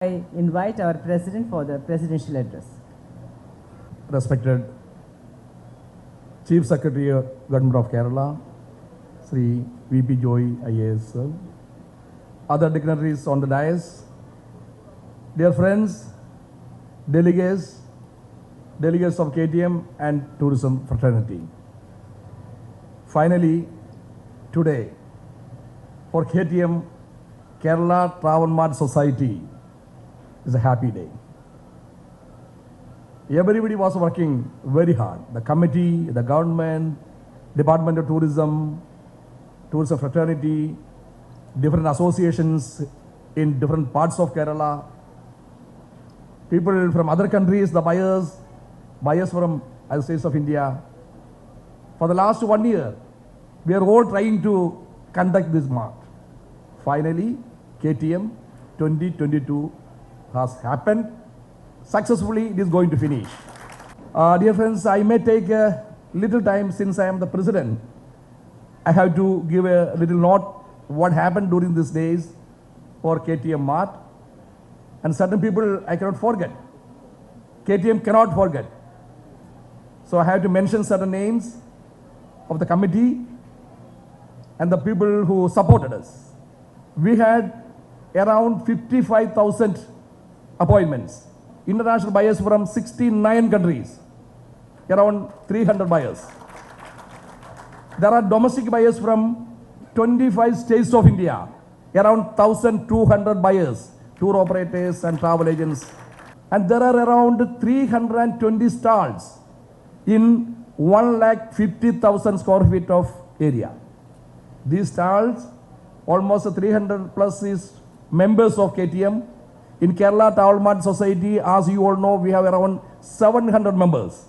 I invite our President for the presidential address. Respected Chief Secretary of Government of Kerala, Sri VP Joy IAS, sir, other dignitaries on the dais, dear friends, delegates of KTM and tourism fraternity. Finally, today, for KTM, Kerala Travel Mart Society, is a happy day. Everybody was working very hard. The committee, the government, Department of Tourism, tourism fraternity, different associations in different parts of Kerala, people from other countries, the buyers from other states of India. For the last 1 year, we are all trying to conduct this mart. Finally, KTM 2022 has happened. Successfully, it is going to finish. Dear friends, I may take a little time since I am the president. I have to give a little note what happened during these days for KTM Mart. And certain people I cannot forget. KTM cannot forget. So I have to mention certain names of the committee and the people who supported us. We had around 55,000 appointments. International buyers from 69 countries, around 300 buyers. There are domestic buyers from 25 states of India, around 1,200 buyers, tour operators and travel agents. And there are around 320 stalls in 150,000 square feet of area. These stalls, almost 300 plus is members of KTM. In Kerala Travel Mart Society, as you all know, we have around 700 members.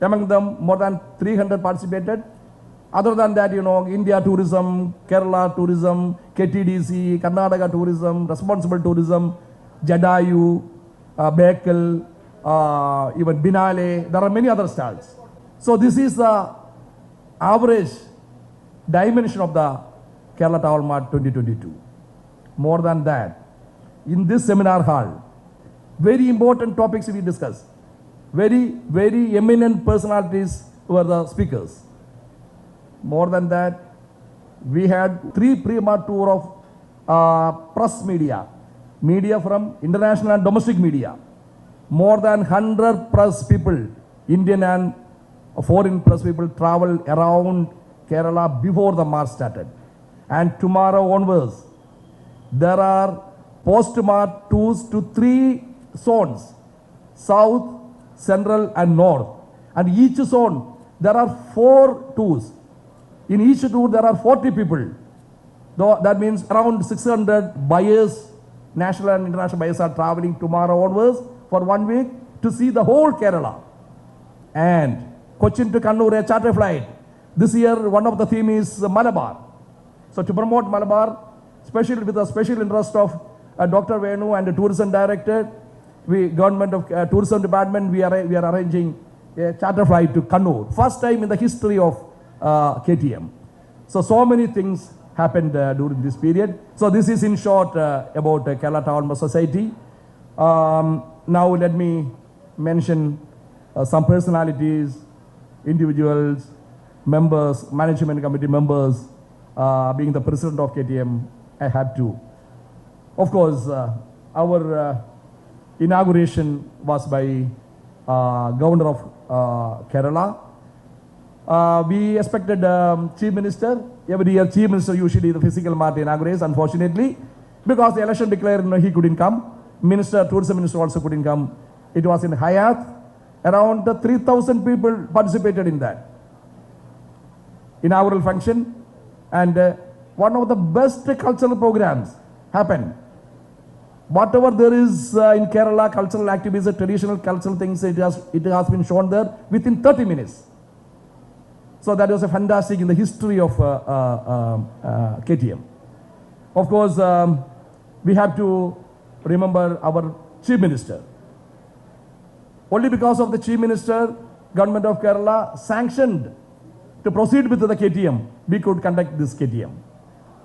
Among them, more than 300 participated. Other than that, India Tourism, Kerala Tourism, KTDC, Karnataka Tourism, Responsible Tourism, Jadayu, Bekel, even Binale. There are many other stalls. So this is the average dimension of the Kerala Travel Mart 2022. More than that, in this seminar hall, very important topics we discussed. Very, very eminent personalities were the speakers. More than that, we had 3 pre-mart tour of press media from international and domestic media. More than 100 press people, Indian and foreign press people, traveled around Kerala before the march started. And tomorrow onwards, there are post-mart tours to 3 zones, south, central and north. And each zone, there are 4 tours. In each tour, there are 40 people. That means around 600 buyers, national and international buyers are traveling tomorrow onwards for 1 week to see the whole Kerala. And Cochin to Kannur, a charter flight. This year, one of the theme is Malabar. So to promote Malabar, especially with the special interest of Dr. Venu and the tourism director, government of tourism department, we are arranging a charter flight to Kannur. First time in the history of KTM. So many things happened during this period. So this is in short about Kerala Travel Mart Society. Now let me mention some personalities, individuals, members, management committee members. Being the president of KTM, I had to. Of course, our inauguration was by Governor of Kerala. We expected Chief Minister. Every year, Chief Minister usually the physical mart inaugurates. Unfortunately, because the election declared, he couldn't come. Tourism Minister also couldn't come. It was in Hayat. Around 3,000 people participated in that inaugural function. And one of the best cultural programs happened. Whatever there is in Kerala, cultural activities, traditional cultural things, it has been shown there within 30 minutes. So that was a fantastic in the history of KTM. Of course, we have to remember our Chief Minister. Only because of the Chief Minister, Government of Kerala sanctioned to proceed with the KTM, we could conduct this KTM.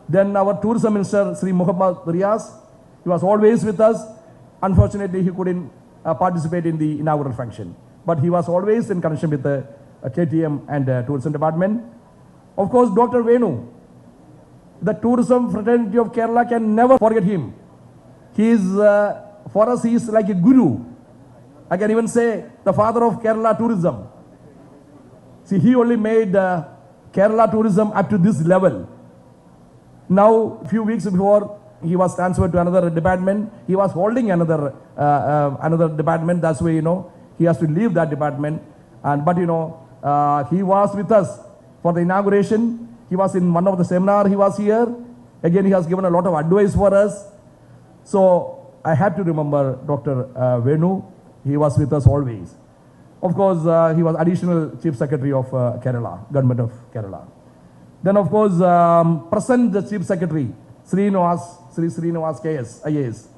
Then our tourism minister, Sri Muhammad Riaz, he was always with us. Unfortunately, he couldn't participate in the inaugural function. But he was always in connection with the KTM and tourism department. Of course, Dr. Venu, the tourism fraternity of Kerala can never forget him. He is, for us, he is like a guru. I can even say the father of Kerala tourism. See, he only made Kerala tourism up to this level. Now, a few weeks before, he was transferred to another department. He was holding another department. That's why, he has to leave that department. But he was with us for the inauguration. He was in one of the seminar. He was here. Again, he has given a lot of advice for us. So I have to remember Dr. Venu. He was with us always. Of course, he was additional chief secretary of Kerala, government of Kerala. Then, of course, present the chief secretary, Sri Srinivas KS, IAS.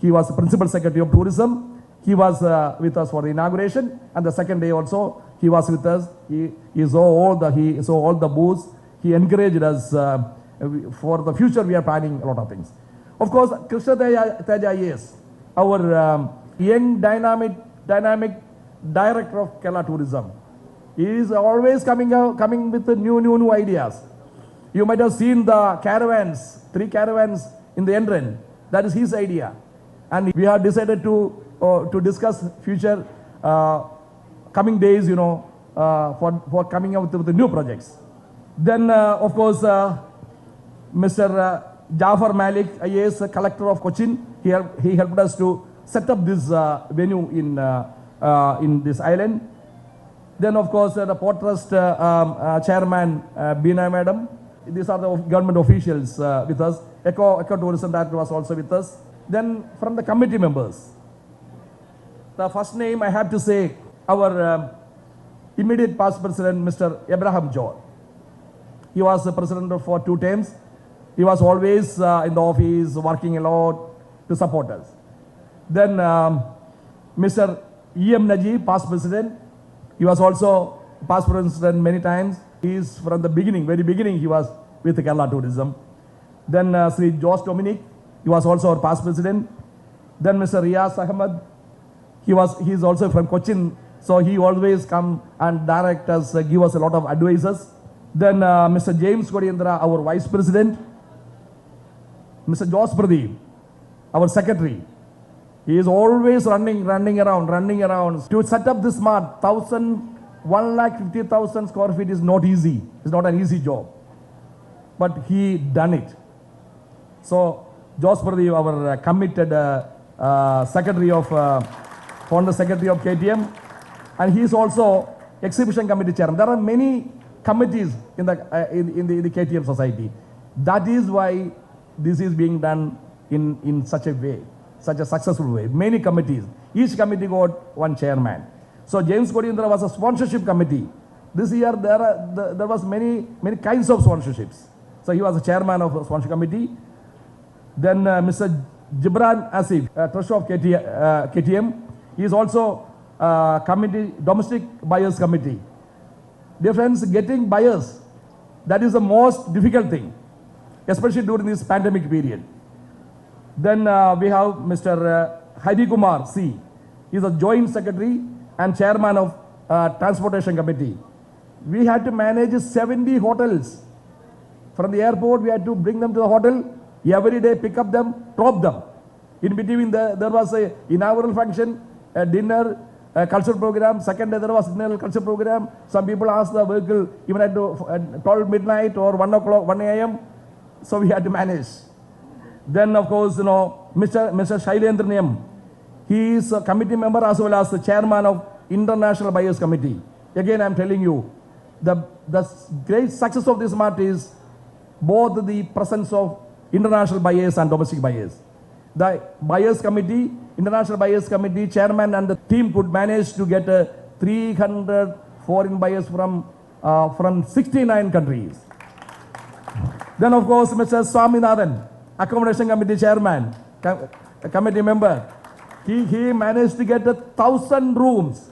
He was the principal secretary of tourism. He was with us for the inauguration, and the second day also he was with us. He saw all the booths. He encouraged us for the future. We are planning a lot of things. Of course, Krishna Teja IAS, our young dynamic director of Kerala tourism. He is always coming with new ideas. You might have seen the caravans, 3 caravans in the entrance. That is his idea. And we have decided to discuss future coming days, for coming out with the new projects. Then, of course, Mr. Jafar Malik, IAS, collector of Cochin, he helped us to set up this venue in this island. Then, of course, the Port Trust chairman, Bina Madam. These are the government officials with us. Eco Tourism Director was also with us. Then, from the committee members, the first name I have to say, our immediate past president, Mr. Abraham John. He was the president for 2 terms. He was always in the office, working a lot to support us. Then, Mr. E.M. Najib, past president. He was also past president many times. He is from the beginning, very beginning, he was with Kerala Tourism. Then Sri Josh Dominic, he was also our past president. Then Mr. Riaz Ahmed, he is also from Cochin, so he always come and direct us, give us a lot of advices. Then Mr. James Kodiandra, our vice president. Mr. Josh Pradeep, our secretary. He is always running around to set up this mart. 150,000 square feet is not easy. It's not an easy job. But he done it. So, Josh Pradeep, our committed secretary of, founder secretary of KTM, and he is also exhibition committee chairman. There are many committees in the KTM society. That is why this is being done in such a way, such a successful way. Many committees. Each committee got one chairman. So James Kodindra was a sponsorship committee. This year there was many kinds of sponsorships. So he was a chairman of the sponsorship committee. Then Mr. Gibran Asif, treasurer of KTM. He is also committee, domestic buyers committee. Dear friends, getting buyers, that is the most difficult thing, especially during this pandemic period. Then we have Mr. Hari Kumar C. He is a joint secretary and chairman of transportation committee. We had to manage 70 hotels. From the airport, we had to bring them to the hotel. Every day, pick up them, drop them. In between, there was a inaugural function, a dinner, a cultural program. Second day, there was another cultural program. Some people asked the vehicle even at 12 midnight or 1 o'clock, 1 a.m. So we had to manage. Then, of course, Mr. Shailendra Niyam. He is a committee member as well as the chairman of International Buyers Committee. Again, I am telling you, the great success of this mart is both the presence of international buyers and domestic buyers. The Buyers Committee, International Buyers Committee chairman and the team could manage to get 300 foreign buyers from 69 countries. Then, of course, Mr. Swaminathan, Accommodation Committee chairman, committee member. He managed to get 1,000 rooms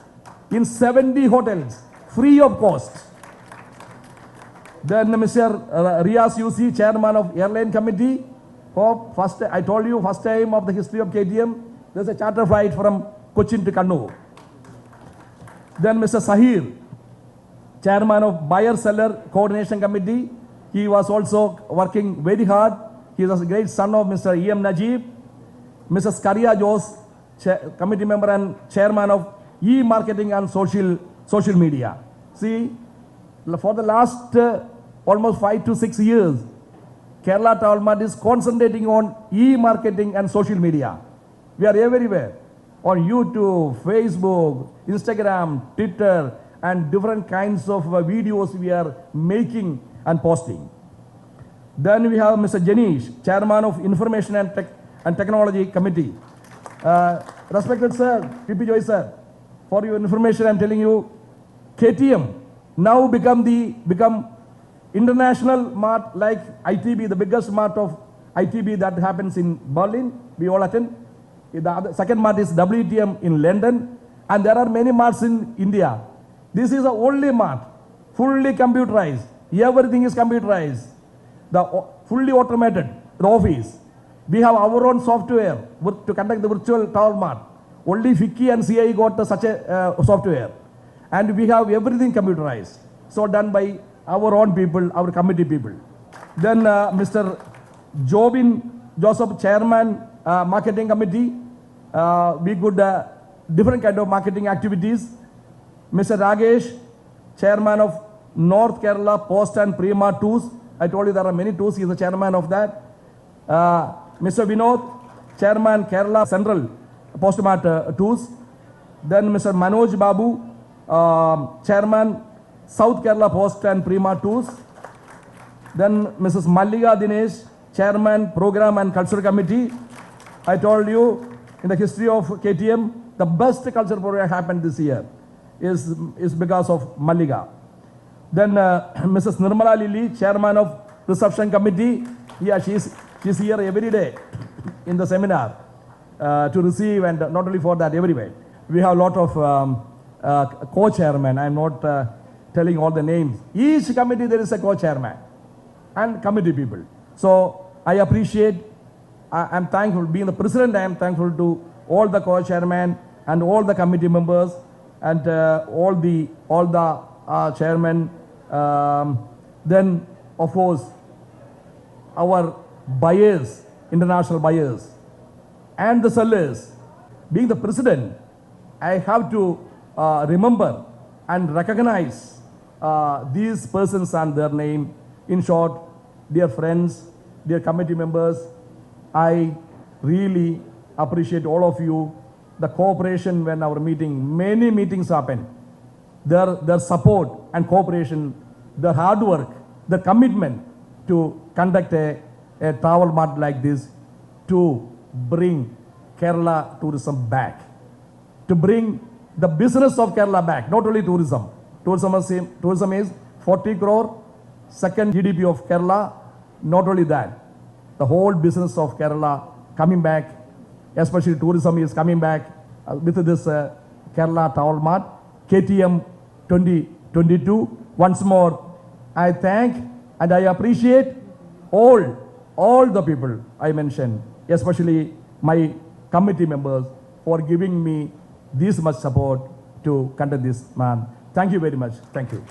in 70 hotels, free of cost. Then Mr. Riaz UC, chairman of Airline Committee. I told you, first time of the history of KTM, There's a charter flight from Cochin to Kannur. Then Mr. Sahir, chairman of Buyer-Seller Coordination Committee. He was also working very hard. He was a great son of Mr. E.M. Najib. Mrs. Karia Jos, committee member and chairman of e-marketing and social media. See, for the last almost 5 to 6 years, Kerala Travel Mart is concentrating on e-marketing and social media. We are everywhere, on YouTube, Facebook, Instagram, Twitter, and different kinds of videos we are making and posting. Then we have Mr. Janish, chairman of Information and Technology Committee. Respected sir, PP Joy sir, for your information, I'm telling you, KTM now become international mart like ITB, the biggest mart of ITB that happens in Berlin. We all attend. The second mart is WTM in London, and there are many marts in India. This is the only mart, fully computerized. Everything is computerized. The fully automated, the office. We have our own software to conduct the virtual travel mart. Only FICCI and CI got such a software. And we have everything computerized. So done by our own people, our committee people. Then Mr. Joseph, chairman, marketing committee. We could different kind of marketing activities. Mr. Ragesh, chairman of North Kerala Post and Prima Tours. I told you there are many tours. He is the chairman of that. Mr. Vinod, chairman Kerala Central Postmart Tours. Then Mr. Manoj Babu, chairman South Kerala Post and Prima Tours. Then Mrs. Malliga Dinesh, chairman Program and Culture Committee. I told you in the history of KTM, the best culture program happened this year is because of Malliga. Then Mrs. Nirmala Lilly, chairman of Reception Committee. Yeah, she's here every day in the seminar to receive, and not only for that, everywhere. We have a lot of co-chairmen. I'm not telling all the names. Each committee there is a co-chairman and committee people. So I appreciate, I'm thankful, being the president, I am thankful to all the co-chairmen and all the committee members and all the chairmen. Then of course our buyers, international buyers and the sellers. Being the president, I have to remember and recognize these persons and their name. In short, dear friends, dear committee members, I really appreciate all of you, the cooperation when our meeting, many meetings happen, their support and cooperation, their hard work, the commitment to conduct a travel mart like this, to bring Kerala tourism back, to bring the business of Kerala back, not only tourism. Tourism is 40 crore, second GDP of Kerala, not only that, the whole business of Kerala coming back, especially tourism is coming back with this Kerala Travel Mart, KTM 2022. Once more, I thank and I appreciate all the people I mentioned, especially my committee members, for giving me this much support to conduct this man. Thank you very much. Thank you.